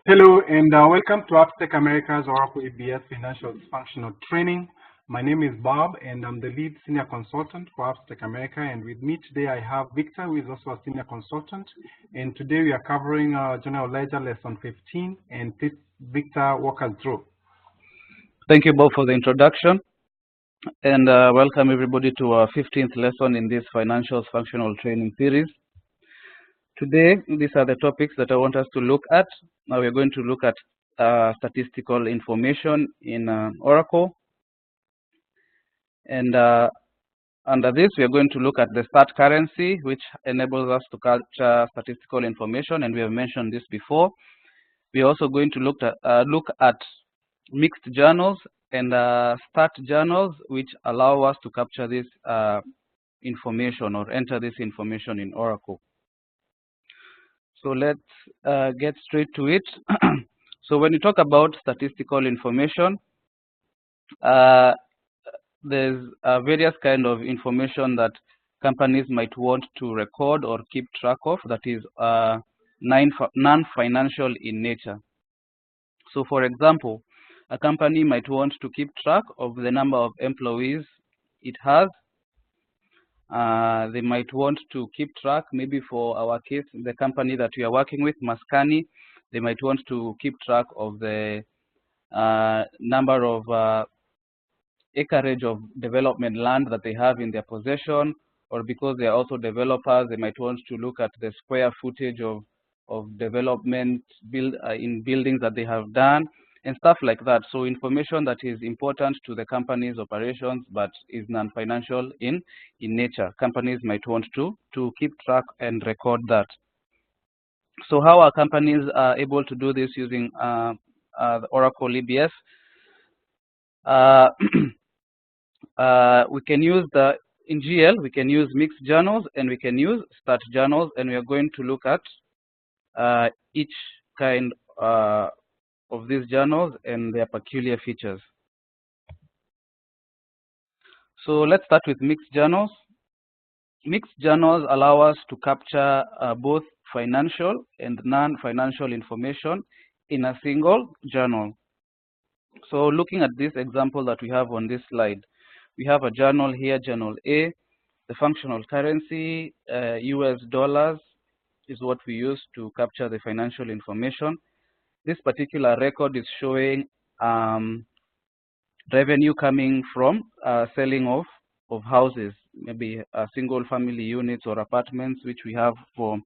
Hello and welcome to Uptech America's Oracle EBS Financial Functional Training. My name is Bob and I'm the lead senior consultant for Uptech America, and with me today I have Victor, who is also a senior consultant, and today we are covering General Ledger Lesson 15, and please Victor walk us through. Thank you, Bob, for the introduction, and welcome everybody to our 15th lesson in this Financial Functional Training series. Today, these are the topics that I want us to look at. Now we're going to look at statistical information in Oracle. And under this, we are going to look at the stat currency, which enables us to capture statistical information, and we have mentioned this before. We are also going to look at mixed journals and stat journals, which allow us to capture this information or enter this information in Oracle. So let's get straight to it. So when you talk about statistical information, there's various kind of information that companies might want to record or keep track of that is non-financial in nature. So for example, a company might want to keep track of the number of employees it has. They might want to keep track, maybe for our case, the company that we are working with, Maskani, they might want to keep track of the number of acreage of development land that they have in their possession, or because they are also developers, they might want to look at the square footage of development in buildings that they have done, and stuff like that. So information that is important to the company's operations but is non-financial in nature. Companies might want to keep track and record that. So how are companies able to do this using the Oracle EBS? We can use in GL, we can use mixed journals and we can use stat journals, and we are going to look at each kind of these journals and their peculiar features. So let's start with mixed journals. Mixed journals allow us to capture both financial and non-financial information in a single journal. So looking at this example that we have on this slide, we have a journal here, Journal A. The functional currency, US dollars, is what we use to capture the financial information. This particular record is showing revenue coming from selling of houses, maybe single family units or apartments, which we have for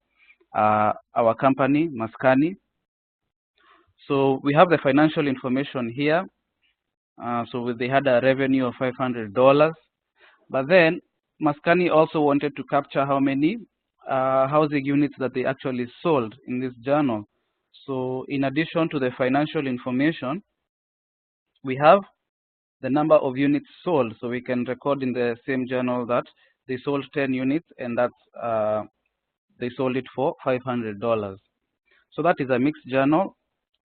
our company, Maskani. So we have the financial information here. So they had a revenue of $500, but then Maskani also wanted to capture how many housing units that they actually sold in this journal. So in addition to the financial information, we have the number of units sold. So we can record in the same journal that they sold 10 units and that's they sold it for $500. So that is a mixed journal,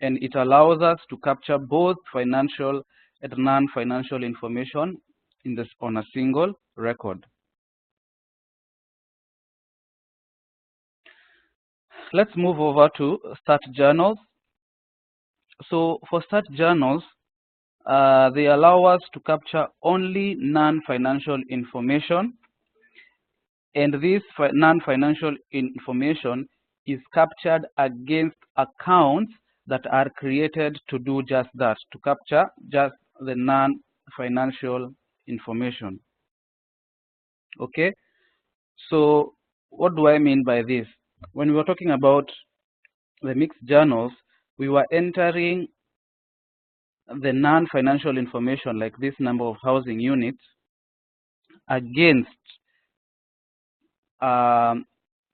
and it allows us to capture both financial and non-financial information on a single record. Let's move over to stat journals. So for stat journals, they allow us to capture only non-financial information, and this non-financial information is captured against accounts that are created to do just that, to capture just the non-financial information. Okay, so what do I mean by this? When we were talking about the mixed journals, we were entering the non-financial information, like this number of housing units, against an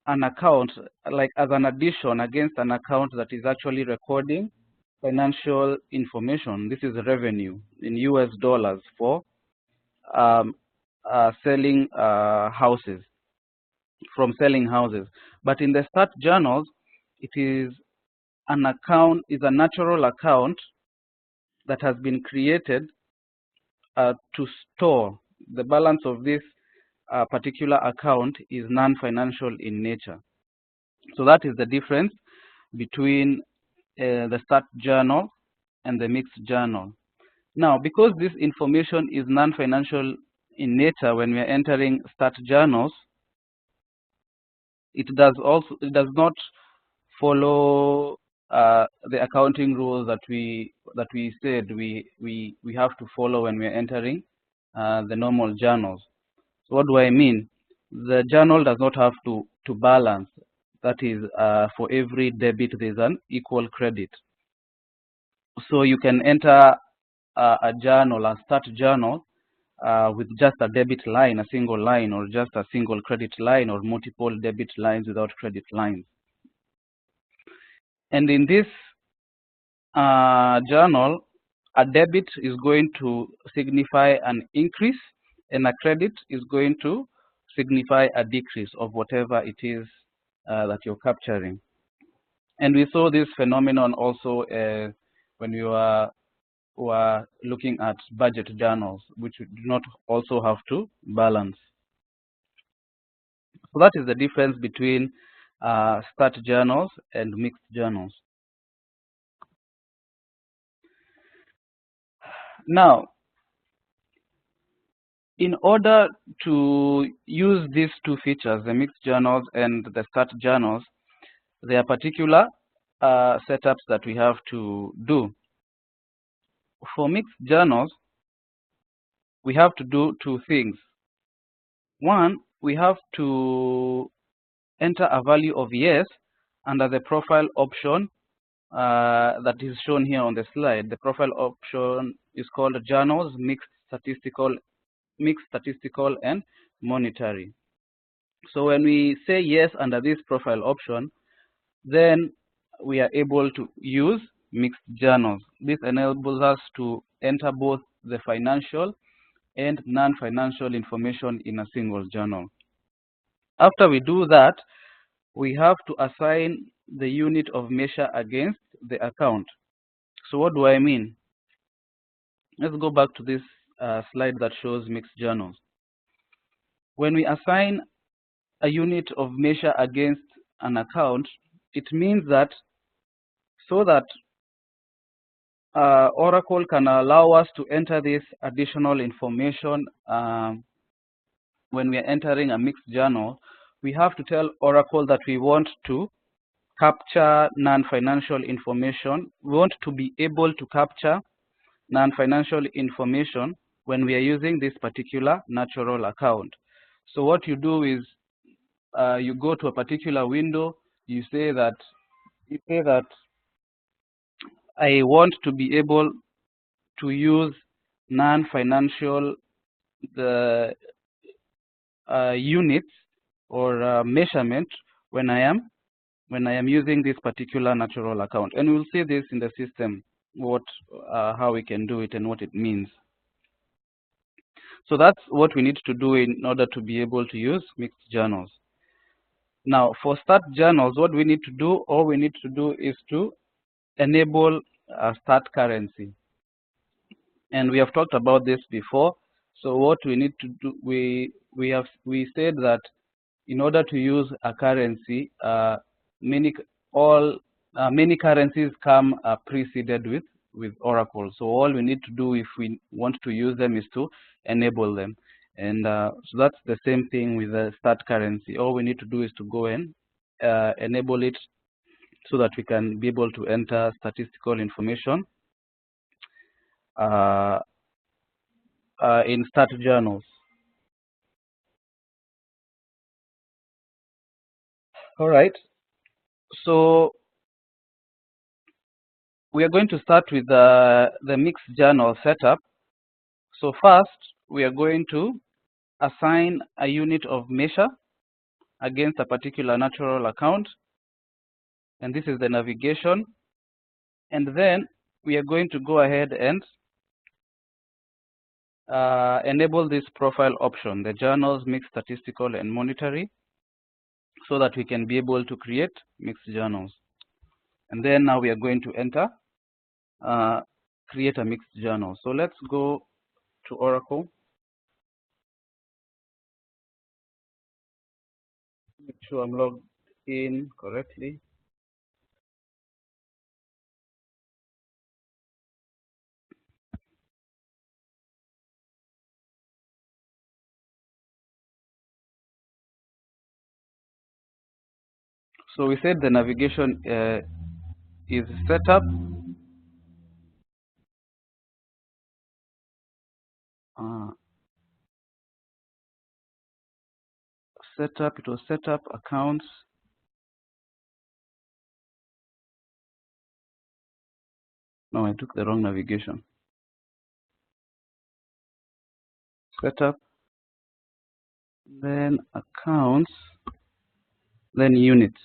account, like as an addition against an account that is actually recording financial information. This is revenue in US dollars for selling houses, from selling houses. But in the stat journals, it is an account, is a natural account that has been created to store the balance of this particular account is non-financial in nature. So that is the difference between the Stat journal, and the mixed journal. Now, because this information is non-financial in nature, when we are entering Stat journals, it does not follow the accounting rules that we said we have to follow when we are entering the normal journals. So what do I mean? The journal does not have to balance. That is, for every debit there's an equal credit. So you can enter a journal, a Stat journal, with just a debit line, a single line, or just a single credit line, or multiple debit lines without credit lines. And in this journal, a debit is going to signify an increase, and a credit is going to signify a decrease of whatever it is that you're capturing. And we saw this phenomenon also when we were looking at budget journals, which do not also have to balance. So that is the difference between Stat journals and mixed journals. Now, in order to use these two features, the mixed journals and the Stat journals, there are particular setups that we have to do. For mixed journals, we have to do two things. One, we have to enter a value of yes under the profile option that is shown here on the slide. The profile option is called Journals Mixed Statistical and Monetary. So when we say yes under this profile option, then we are able to use mixed journals. This enables us to enter both the financial and non-financial information in a single journal. After we do that, we have to assign the unit of measure against the account. So what do I mean? Let's go back to this slide that shows mixed journals. When we assign a unit of measure against an account, it means that so that Oracle can allow us to enter this additional information when we are entering a mixed journal, we have to tell Oracle that we want to capture non-financial information. We want to be able to capture non-financial information when we are using this particular natural account. So what you do is you go to a particular window, you say that I want to be able to use non-financial units or measurement when I am using this particular natural account. And we'll see this in the system, how we can do it and what it means. So that's what we need to do in order to be able to use mixed journals. Now, for Stat journals, what we need to do, all we need to do is to enable a Stat currency. And we have talked about this before. So what we need to do, we said that in order to use a currency, many currencies come preceded with Oracle. So all we need to do if we want to use them is to enable them. And so that's the same thing with the Stat currency. All we need to do is to go and enable it so that we can be able to enter statistical information in Stat journals. All right. So we are going to start with the mixed journal setup. So first, we are going to assign a unit of measure against a particular natural account. And this is the navigation. And then we are going to go ahead and enable this profile option, the journals mixed statistical and monetary, so that we can be able to create mixed journals. And then now we are going to enter, create a mixed journal. So let's go to Oracle. Make sure I'm logged in correctly. So we said the navigation is setup. Setup, it was setup, accounts. No, I took the wrong navigation. Setup, then accounts, then units.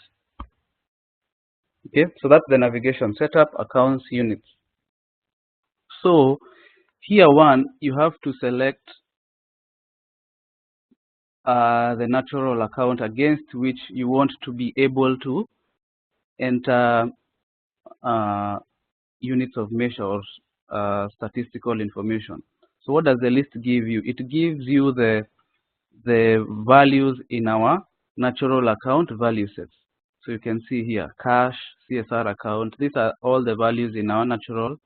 Okay, so that's the navigation, setup, accounts, units. So here you have to select the natural account against which you want to be able to enter units of measure or statistical information. So what does the list give you? It gives you the values in our natural account value sets. So you can see here cash, CSR account. These are all the values in our natural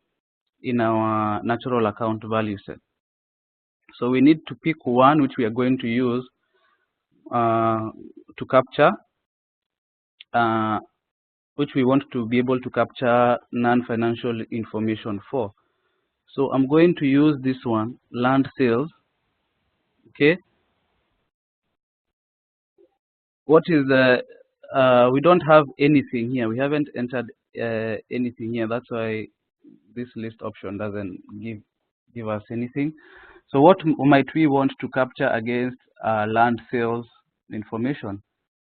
account value set. So we need to pick one which we are going to use to capture, which we want to be able to capture non-financial information for. So I'm going to use this one, land sales. Okay. What is the we don't have anything here. We haven't entered anything here. That's why this list option doesn't give us anything. So what might we want to capture against land sales information?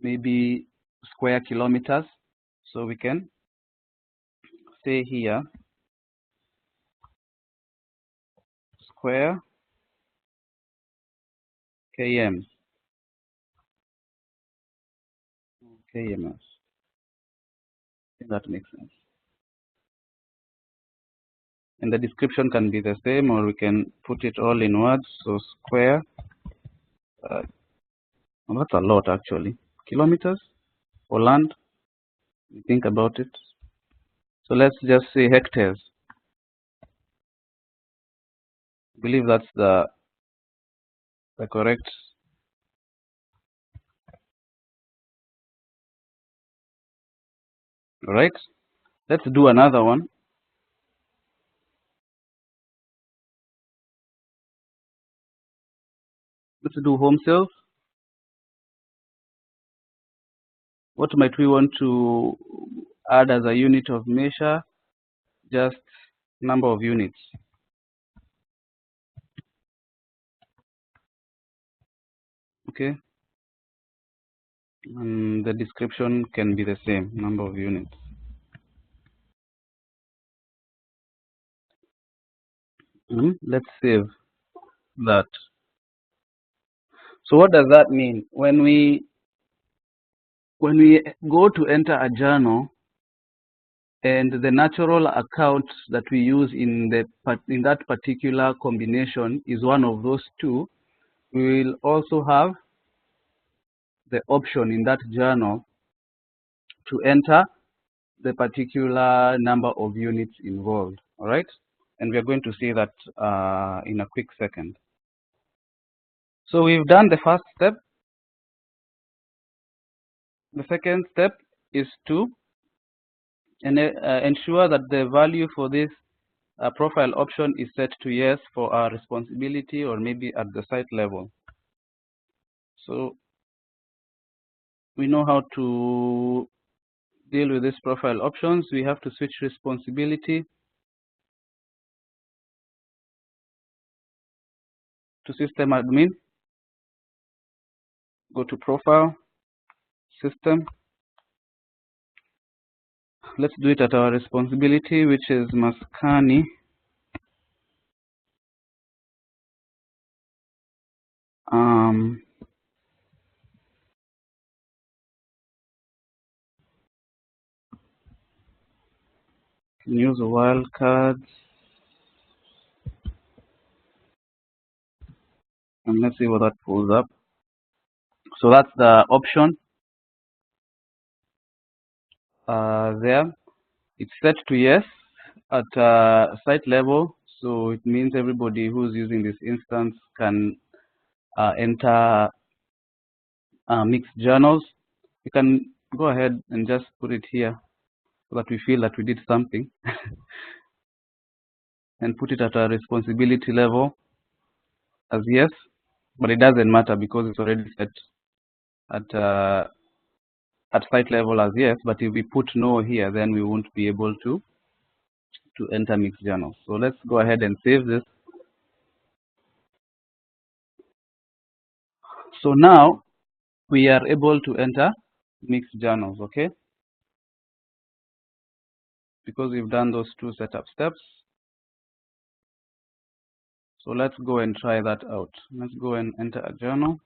Maybe square kilometers. So we can say here square km. KMS. I think that makes sense. And the description can be the same, or we can put it all in words. So square, well, that's a lot actually. Kilometers for land. Think about it. So let's just say hectares. I believe that's the correct. All right. Let's do another one. Let's do home sales. What might we want to add as a unit of measure? Just number of units. Okay. And the description can be the same, number of units. Let's save that. So what does that mean? When we go to enter a journal, and the natural account that we use in that particular combination is one of those two, we will also have the option in that journal to enter the particular number of units involved. All right, and we are going to see that in a quick second. So we've done the first step. The second step is to ensure that the value for this profile option is set to yes for our responsibility, or maybe at the site level. So we know how to deal with these profile options. We have to switch responsibility to system admin. Go to profile, system. Let's do it at our responsibility, which is Maskani. Use wildcards. And let's see what that pulls up. So that's the option there. It's set to yes at site level, so it means everybody who's using this instance can enter mixed journals. You can go ahead and just put it here so that we feel that we did something and put it at a responsibility level as yes, but it doesn't matter because it's already set at site level as yes. But if we put no here, then we won't be able to enter mixed journals. So let's go ahead and save this. So now we are able to enter mixed journals, okay? Because we've done those two setup steps. So let's go and try that out. Let's go and enter a journal.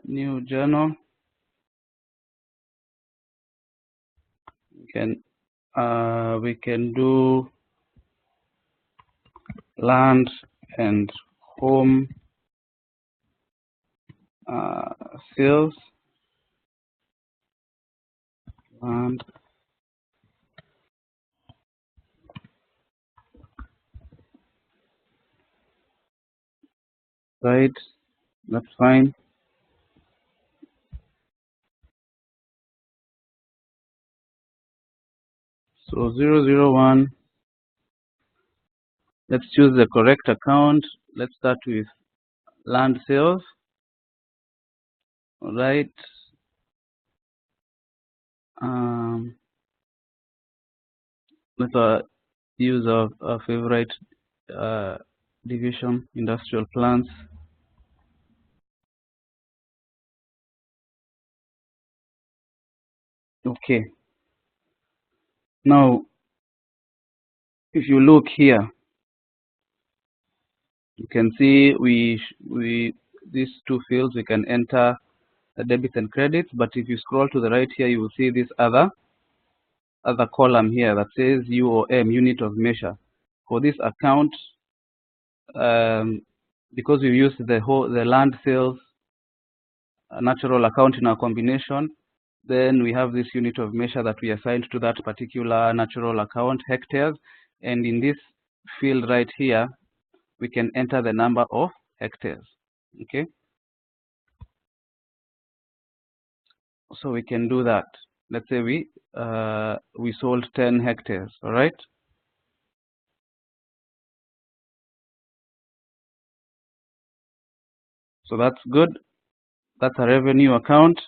New journal. We can do land and home sales. And right, that's fine. So 001. Let's choose the correct account. Let's start with land sales. All right. Let's use our favorite division, industrial plants. Okay. Now, if you look here, you can see these two fields we can enter the debits and credits. But if you scroll to the right here, you will see this other column here that says UOM, unit of measure. For this account, because we use the land sales natural account in our combination, then we have this unit of measure that we assigned to that particular natural account, hectares. And in this field right here, we can enter the number of hectares. Okay. So we can do that. Let's say we sold 10 hectares. All right. So that's good. That's a revenue account.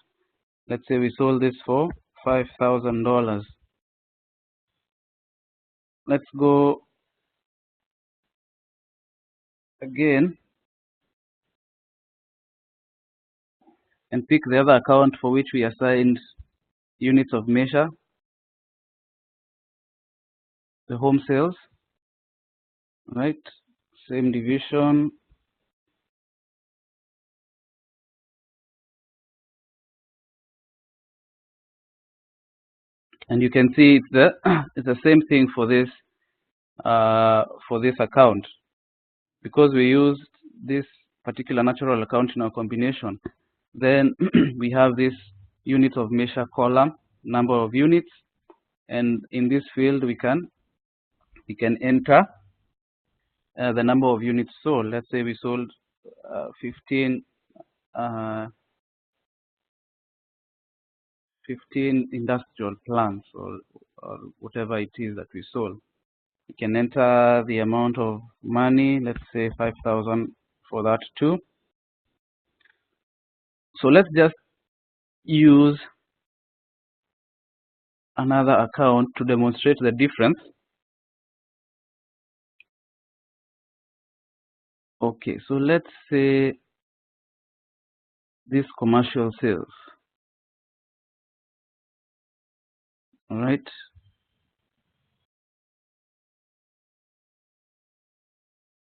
Let's say we sold this for $5,000. Let's go again and pick the other account for which we assigned units of measure, the home sales. Right, same division. And you can see it's the same thing for this account, because we used this particular natural account in our combination. Then we have this unit of measure column, number of units, and in this field we can enter the number of units sold. Let's say we sold 15 industrial plants, or whatever it is that we sold. We can enter the amount of money, let's say 5,000 for that too. So let's just use another account to demonstrate the difference. Okay, so let's say this commercial sales. All right.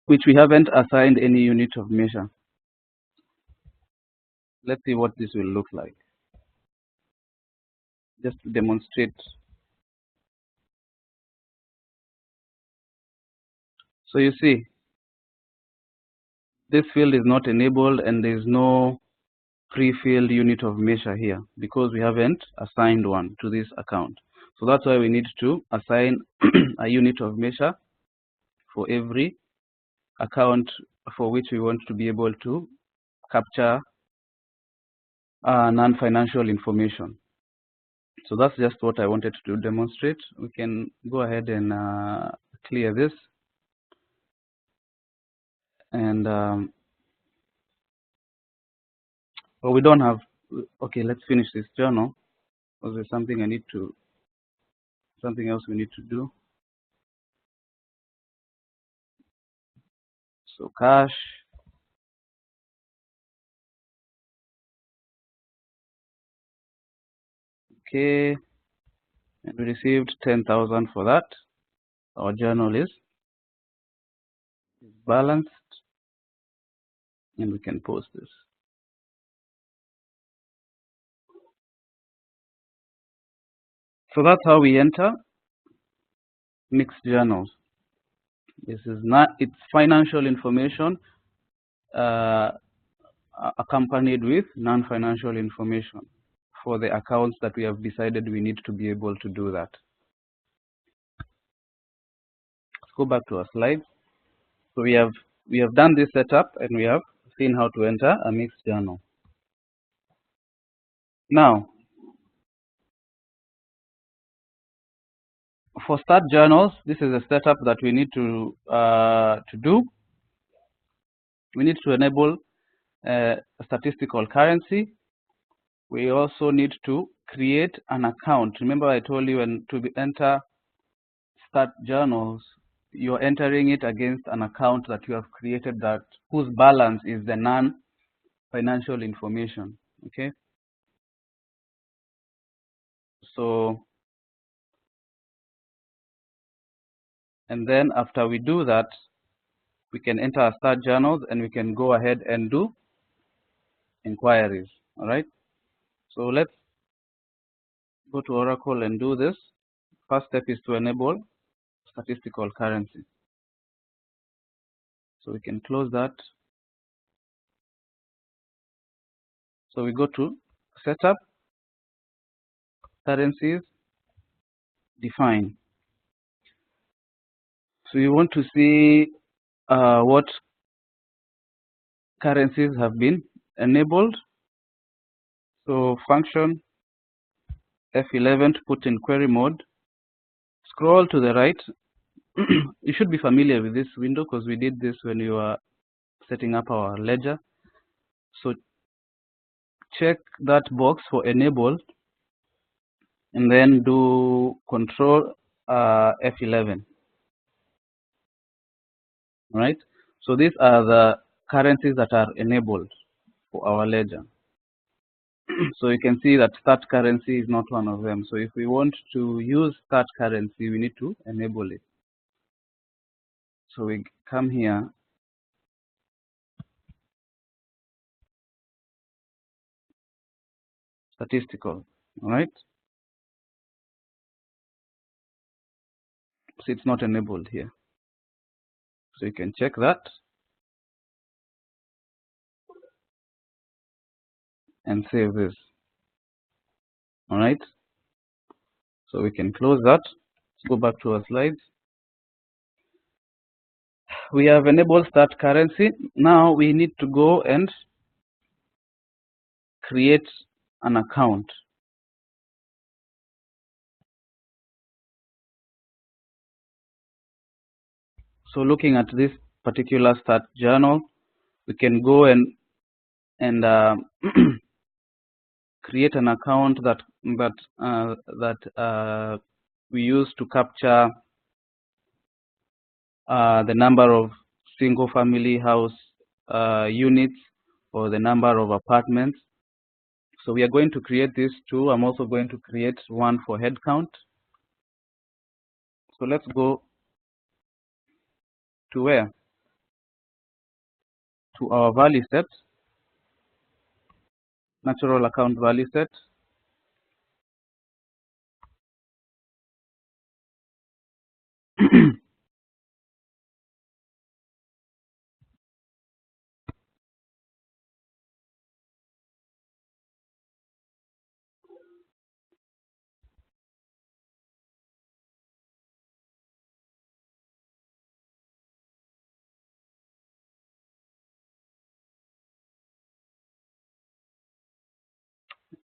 Which we haven't assigned any unit of measure. Let's see what this will look like. Just to demonstrate. So you see, this field is not enabled and there is no pre-filled unit of measure here because we haven't assigned one to this account. So that's why we need to assign a unit of measure for every account for which we want to be able to capture non-financial information. So that's just what I wanted to demonstrate. We can go ahead and clear this. And well, we don't have. Okay, let's finish this journal because there's something something else we need to do. So cash. Okay, and we received 10,000 for that. Our journal is balanced, and we can post this. So that's how we enter mixed journals. This is not, it's financial information accompanied with non-financial information for the accounts that we have decided we need to be able to do that. Let's go back to our slides. So we have done this setup and we have seen how to enter a mixed journal. Now, for start journals, this is a setup that we need to do. We need to enable a statistical currency. We also need to create an account. Remember, I told you when to enter start journals, you're entering it against an account that you have created that whose balance is the non-financial information. Okay. So, and then after we do that, we can enter our start journals and we can go ahead and do inquiries. All right. So let's go to Oracle and do this. First step is to enable statistical currency. So we can close that. So we go to setup, currencies, define. So you want to see what currencies have been enabled. So function F11 to put in query mode. Scroll to the right. You should be familiar with this window because we did this when you were setting up our ledger. So check that box for enable and then do control F11. Right? So these are the currencies that are enabled for our ledger. So you can see that start currency is not one of them. So if we want to use start currency, we need to enable it. So we come here, statistical, all right? So it's not enabled here. So you can check that and save this, all right? So we can close that. Let's go back to our slides. We have enabled start currency. Now we need to go and create an account. So looking at this particular start journal, we can go and create an account that we use to capture the number of single family house units or the number of apartments. So we are going to create these two. I'm also going to create one for headcount. So let's go to where? To our value set, natural account value set.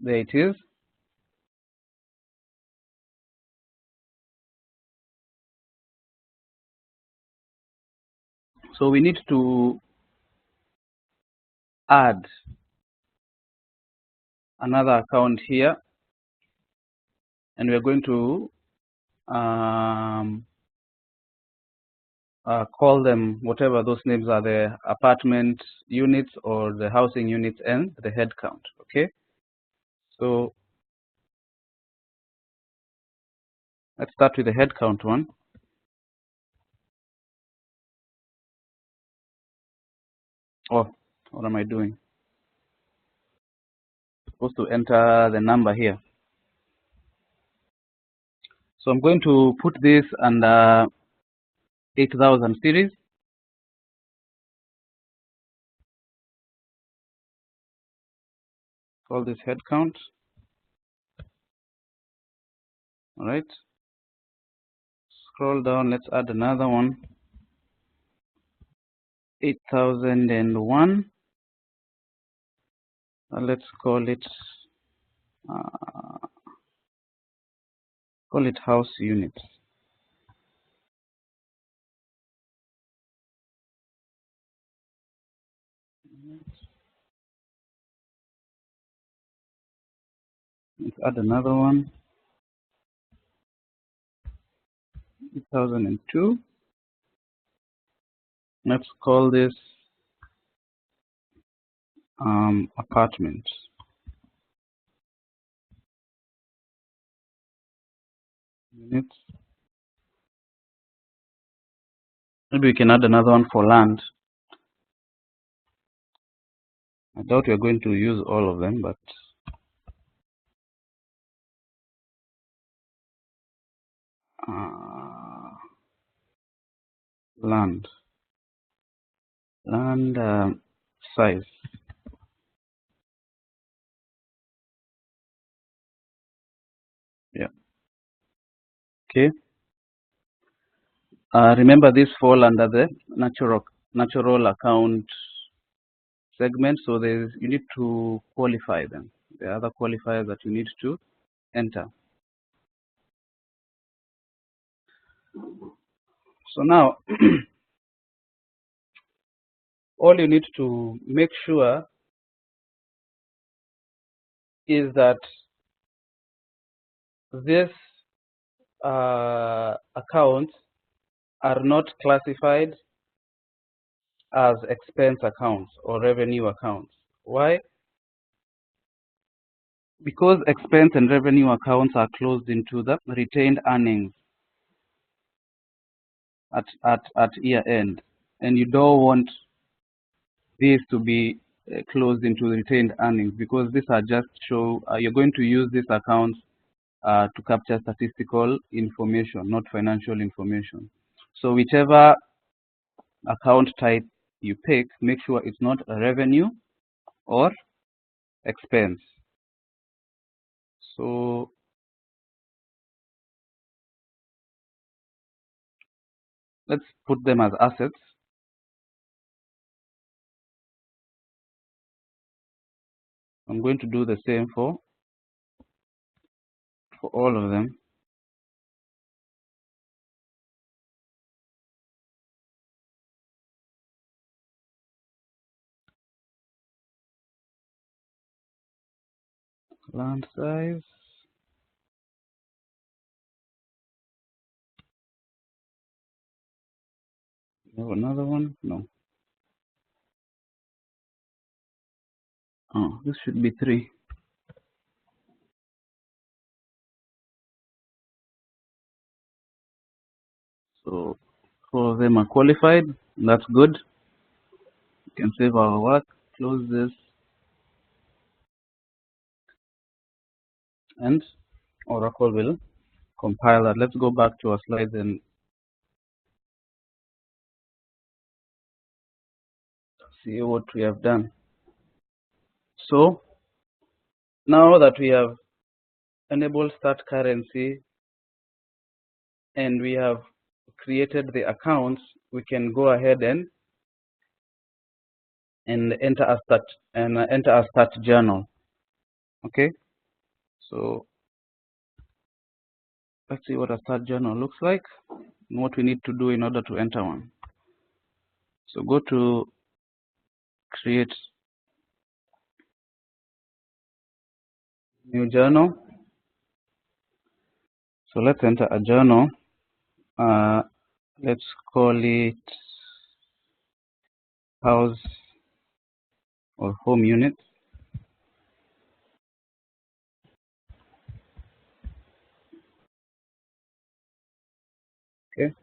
There it is. So we need to add another account here, and we're going to call them whatever those names are, the apartment units or the housing units and the head count. Okay, so let's start with the head count one. Oh, what am I doing? I'm supposed to enter the number here. So I'm going to put this under 8000 series. Call this head count. All right. Scroll down. Let's add another one. 8001. Let's call it house units. Let's add another one. 2002. Let's call this apartment. Units. Maybe we can add another one for land. I doubt we're going to use all of them, but land size. Yeah. Okay. Remember, this fall under the natural account segment, so you need to qualify them. There are other qualifiers that you need to enter. So now all you need to make sure is that these accounts are not classified as expense accounts or revenue accounts. Why? Because expense and revenue accounts are closed into the retained earnings at year end, and you don't want these to be closed into retained earnings, because these are just you're going to use these accounts to capture statistical information, not financial information. So whichever account type you pick, make sure it's not a revenue or expense. So let's put them as assets. I'm going to do the same for all of them. Land size. You have another one? No. Oh, this should be 3. So 4 of them are qualified. That's good. We can save our work, close this, and Oracle will compile that. Let's go back to our slides and see what we have done. So now that we have enabled start currency and we have created the accounts, we can go ahead and enter a start journal. Okay, So let's see what a start journal looks like and what we need to do in order to enter one. So go to create new journal. So let's enter a journal. Let's call it house or home unit. Okay.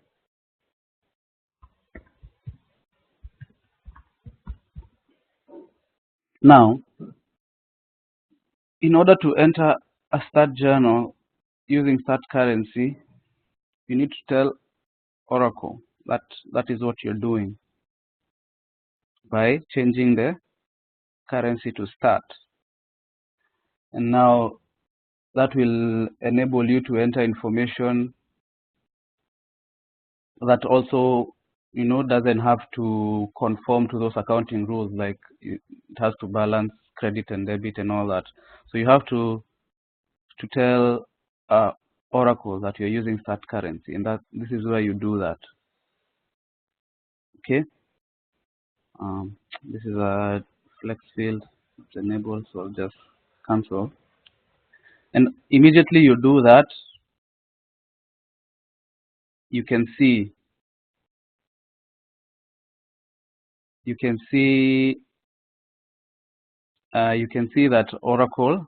Now, in order to enter a start journal using start currency, you need to tell Oracle that is what you're doing by changing the currency to start. And now that will enable you to enter information that also, doesn't have to conform to those accounting rules, like it has to balance credit and debit and all that. So you have to tell Oracle that you're using start currency, and that this is where you do that. Okay. This is a flex field. It's enabled, so I'll just cancel. And immediately you do that, you can see that Oracle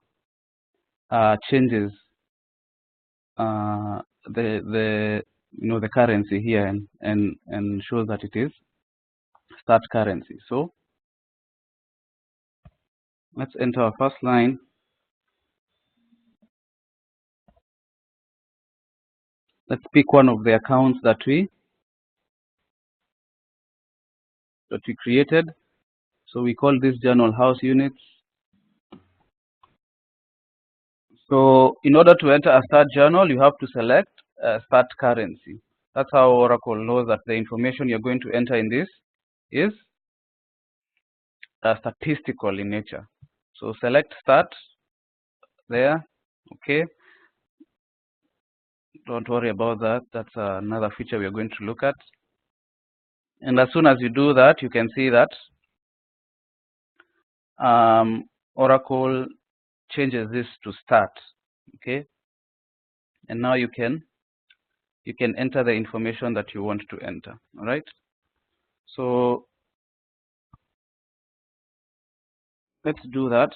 changes the currency here and shows that it is start currency. So let's enter our first line. Let's pick one of the accounts that we created. So we call this journal house units. So in order to enter a start journal, you have to select start currency. That's how Oracle knows that the information you're going to enter in this is statistical in nature. So select start there. Okay. Don't worry about that. That's another feature we are going to look at. And as soon as you do that, you can see that Oracle changes this to start. Okay. And now you can enter the information that you want to enter. All right. So let's do that.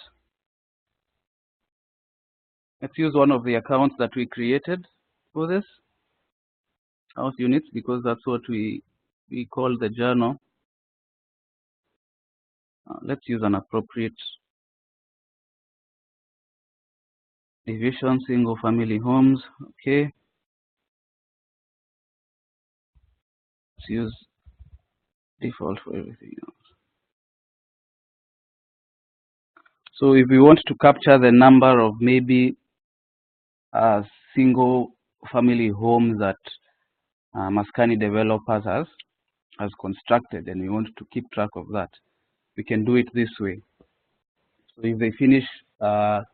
Let's use one of the accounts that we created for this house units, because that's what we call the journal. Let's use an appropriate division, single family homes. Okay. Let's use default for everything else. So if we want to capture the number of maybe single family homes that Maskani developers has constructed, and we want to keep track of that, we can do it this way. So if they finish a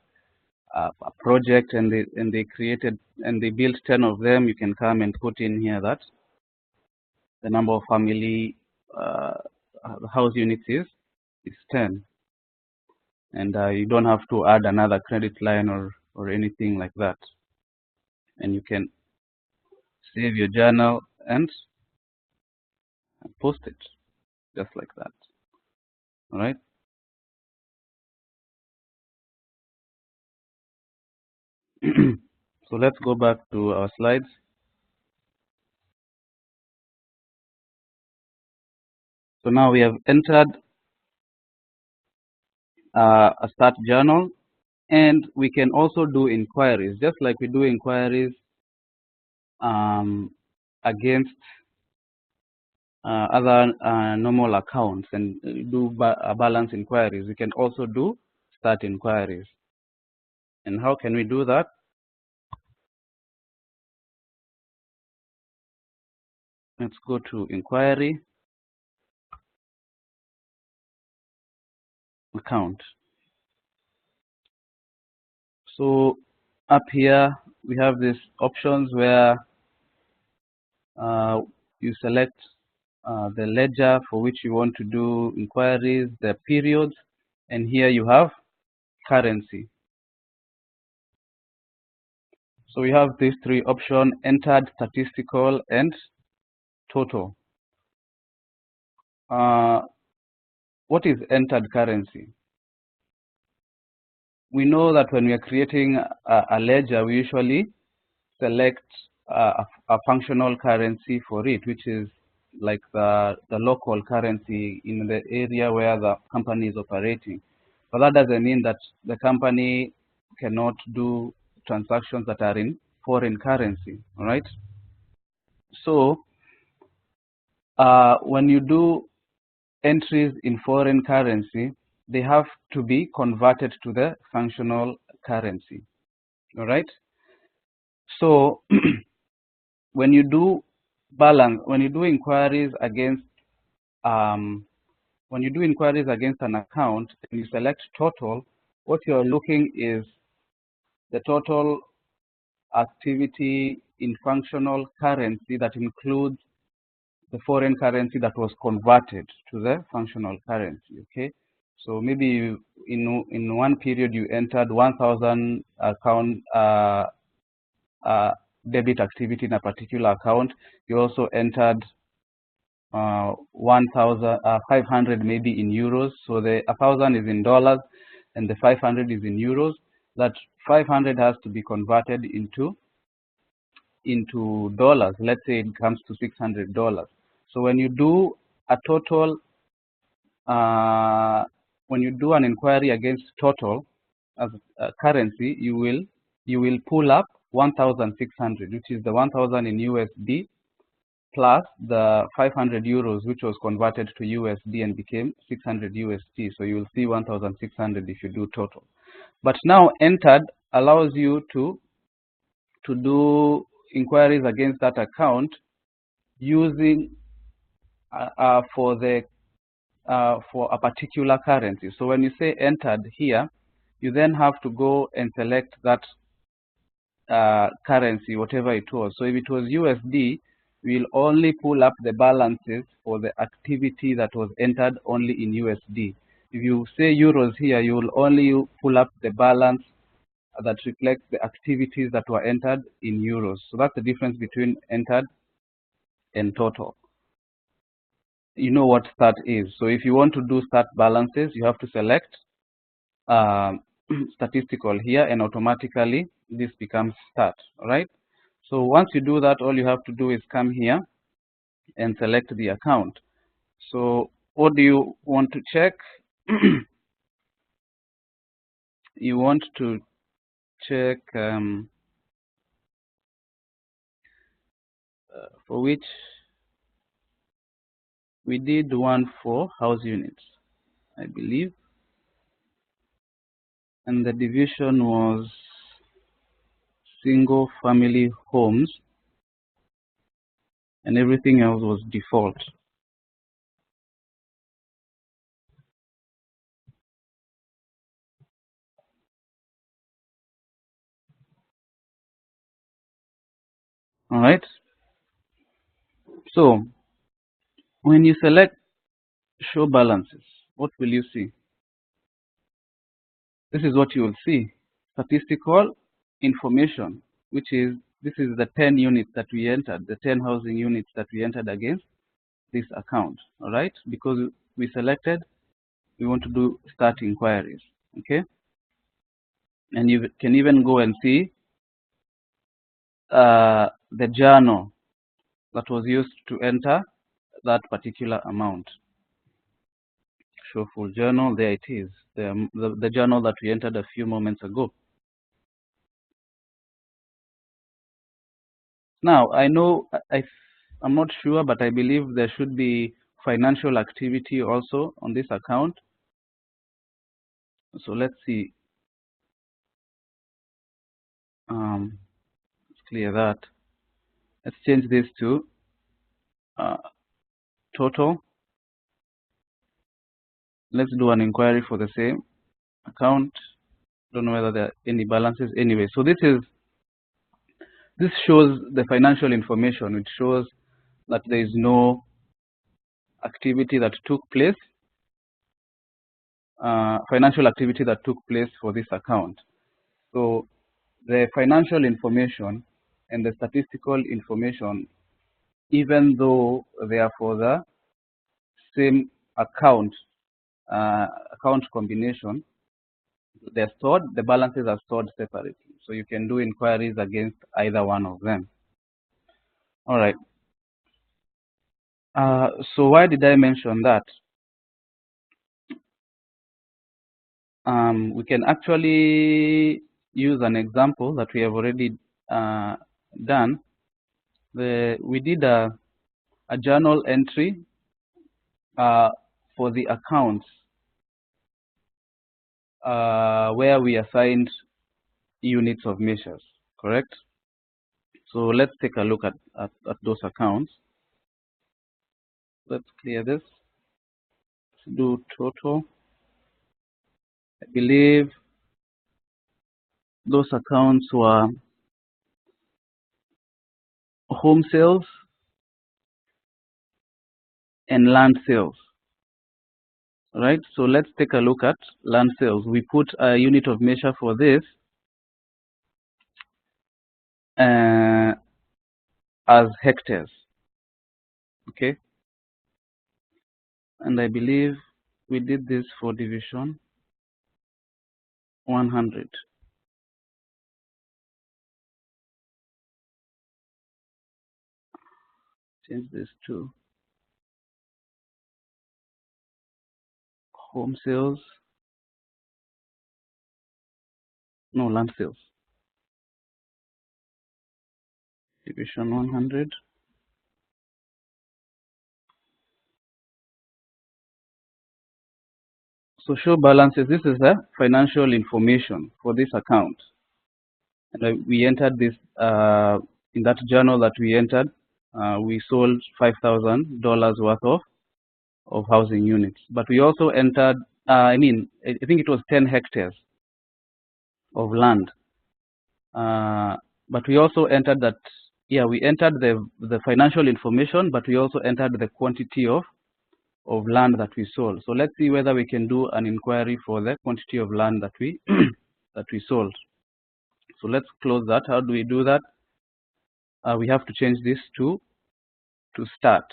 project and they built 10 of them, you can come and put in here that the number of family house units is 10, and you don't have to add another credit line or anything like that. And you can save your journal and post it just like that. All right. So let's go back to our slides. So now we have entered a start journal, and we can also do inquiries, just like we do inquiries against other normal accounts and do balance inquiries. We can also do start inquiries. And how can we do that? Let's go to inquiry, account. So up here we have these options where you select the ledger for which you want to do inquiries, the periods, and here you have currency. So we have these three options: entered, statistical, and total. What is entered currency? We know that when we are creating a ledger, we usually select a functional currency for it, which is like the local currency in the area where the company is operating. But that doesn't mean that the company cannot do transactions that are in foreign currency, all right? So when you do entries in foreign currency, they have to be converted to the functional currency, all right? So when you do inquiries against an account and you select total, what you're looking is the total activity in functional currency that includes the foreign currency that was converted to the functional currency. Okay, so maybe in one period you entered 1,000 account debit activity in a particular account. You also entered 1,500 maybe in euros. So the 1,000 is in dollars and the 500 is in euros. That 500 has to be converted into dollars. Let's say it comes to $600. So when you do a total, when you do an inquiry against total as a currency, you will pull up 1,600, which is the 1,000 in USD plus the 500 euros, which was converted to USD and became 600 USD. So you will see 1,600 if you do total. But now entered allows you to do inquiries against that account using for a particular currency. So when you say entered here, you then have to go and select that currency, whatever it was. So if it was USD, we'll only pull up the balances for the activity that was entered only in USD. If you say euros here, you will only pull up the balance that reflects the activities that were entered in euros. So that's the difference between entered and total. You know what stat is. So if you want to do stat balances, you have to select statistical here, and automatically this becomes stat. All right. So once you do that, all you have to do is come here and select the account. So what do you want to check? You want to check for which we did one for house units, I believe, and the division was single family homes and everything else was default. All right. So when you select show balances, what will you see? This is what you will see: statistical information, which is this is the 10 units that we entered, the 10 housing units that we entered against this account. All right, because we selected, we want to do start inquiries. Okay, and you can even go and see the journal that was used to enter that particular amount. Show full journal. There it is, the journal that we entered a few moments ago. Now I know I'm not sure, but I believe there should be financial activity also on this account. So let's see. Let's clear that. Let's change this to total. Let's do an inquiry for the same account. Don't know whether there are any balances. Anyway, so this shows the financial information. It shows that there is no activity that took place, financial activity that took place for this account. So the financial information and the statistical information, even though they are for the same account combination, they're stored, the balances are stored separately. So you can do inquiries against either one of them. All right. So why did I mention that? We can actually use an example that we have already done. We did a journal entry for the accounts where we assigned units of measures, correct? So let's take a look at those accounts. Let's clear this. Let's do total. I believe those accounts were home sales and land sales. Right, so let's take a look at land sales. We put a unit of measure for this as hectares. Okay, and I believe we did this for division 100. Change this to home sales, no, land sales, division 100. So show balances. This is the financial information for this account, and we entered this in that journal that we entered. We sold $5,000 worth of housing units, but we also entered, I think it was 10 hectares of land, but we also entered that, yeah, we entered the financial information, but we also entered the quantity of land that we sold. So let's see whether we can do an inquiry for the quantity of land that we that we sold. So let's close that. How do we do that? We have to change this to start.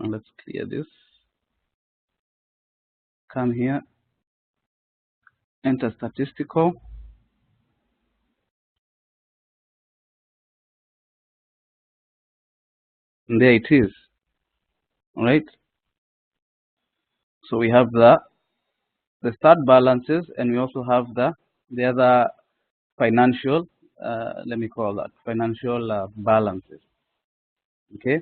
Now let's clear this. Come here, enter statistical. And there it is. All right. So we have the start balances, and we also have the other financial. Let me call that financial balances. Okay.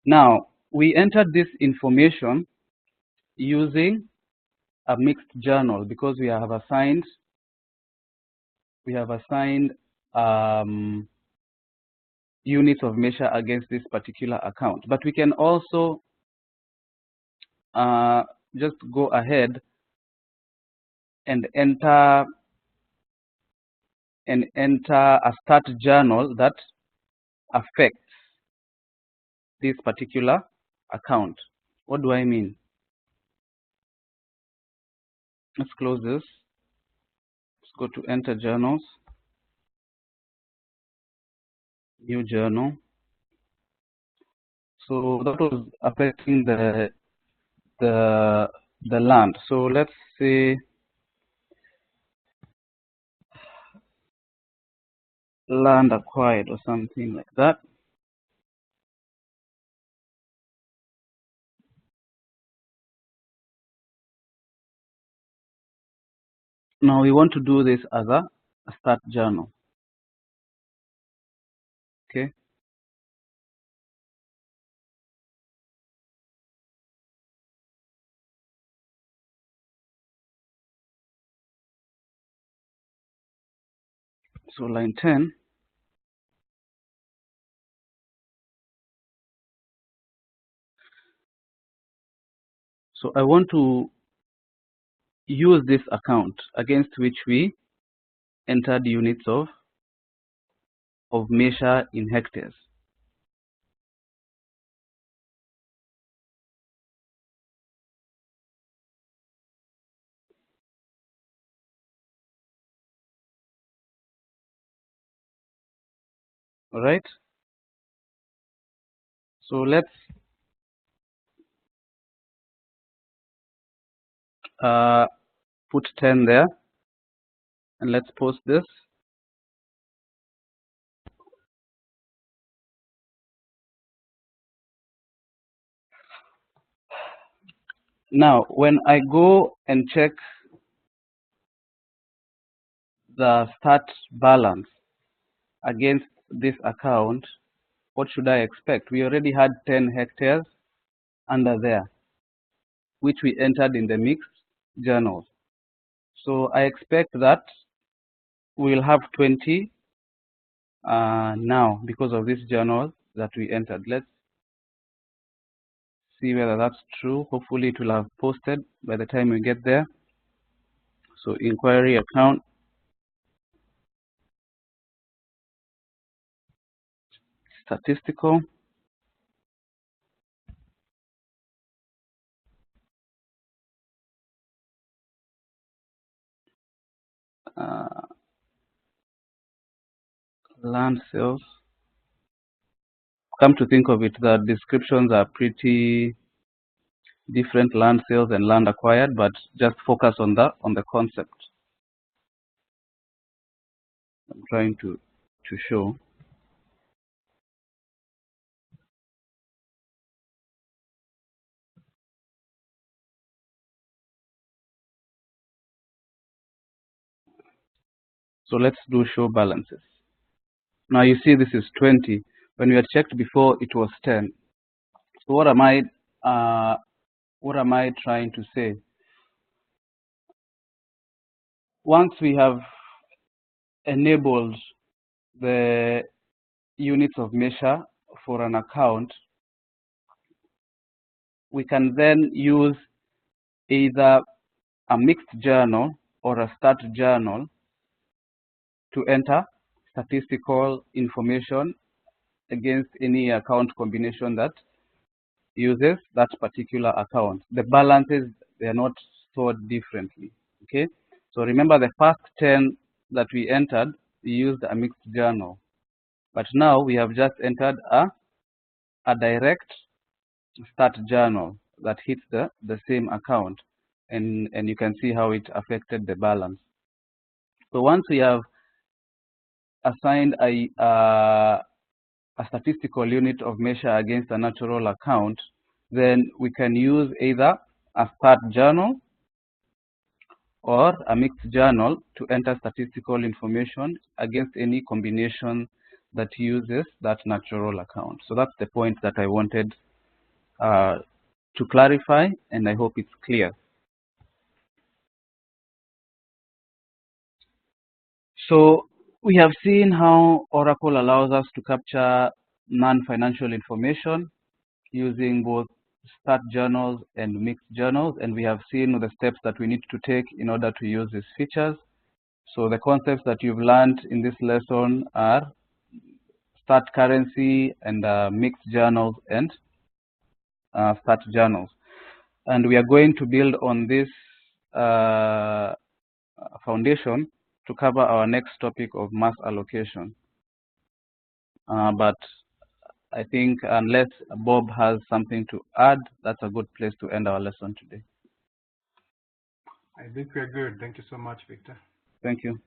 Now we entered this information using a mixed journal because we have assigned units of measure against this particular account. But we can also just go ahead and enter a start journal that affects this particular account. What do I mean? Let's close this. Let's go to enter journals, new journal. So that was affecting the land. So let's say land acquired or something like that. Now we want to do this as a start journal. Okay. So line 10. So I want to use this account against which we entered units of measure in hectares. All right. So let's put 10 there, and let's post this. Now, when I go and check the start balance against this account, what should I expect? We already had 10 hectares under there, which we entered in the mixed journals. So I expect that we'll have 20 now because of this journal that we entered. Let's see whether that's true. Hopefully it will have posted by the time we get there. So inquiry account, statistical, land sales. Come to think of it, the descriptions are pretty different, land sales and land acquired, but just focus on the concept I'm trying to show. So let's do show balances. Now you see this is 20. When we had checked before, it was 10. So what am I trying to say? Once we have enabled the units of measure for an account, we can then use either a mixed journal or a start journal to enter statistical information against any account combination that uses that particular account. The balances, they are not stored differently. Okay, so remember the first 10 that we entered, we used a mixed journal, but now we have just entered a direct start journal that hits the same account, and you can see how it affected the balance. So once we have assigned a statistical unit of measure against a natural account, then we can use either a start journal or a mixed journal to enter statistical information against any combination that uses that natural account. So that's the point that I wanted to clarify, and I hope it's clear. So we have seen how Oracle allows us to capture non-financial information using both start journals and mixed journals, and we have seen the steps that we need to take in order to use these features. So the concepts that you've learned in this lesson are start currency and mixed journals and start journals. And we are going to build on this foundation to cover our next topic of mass allocation. But I think unless Bob has something to add, that's a good place to end our lesson today. I think we're good. Thank you so much, Victor. Thank you.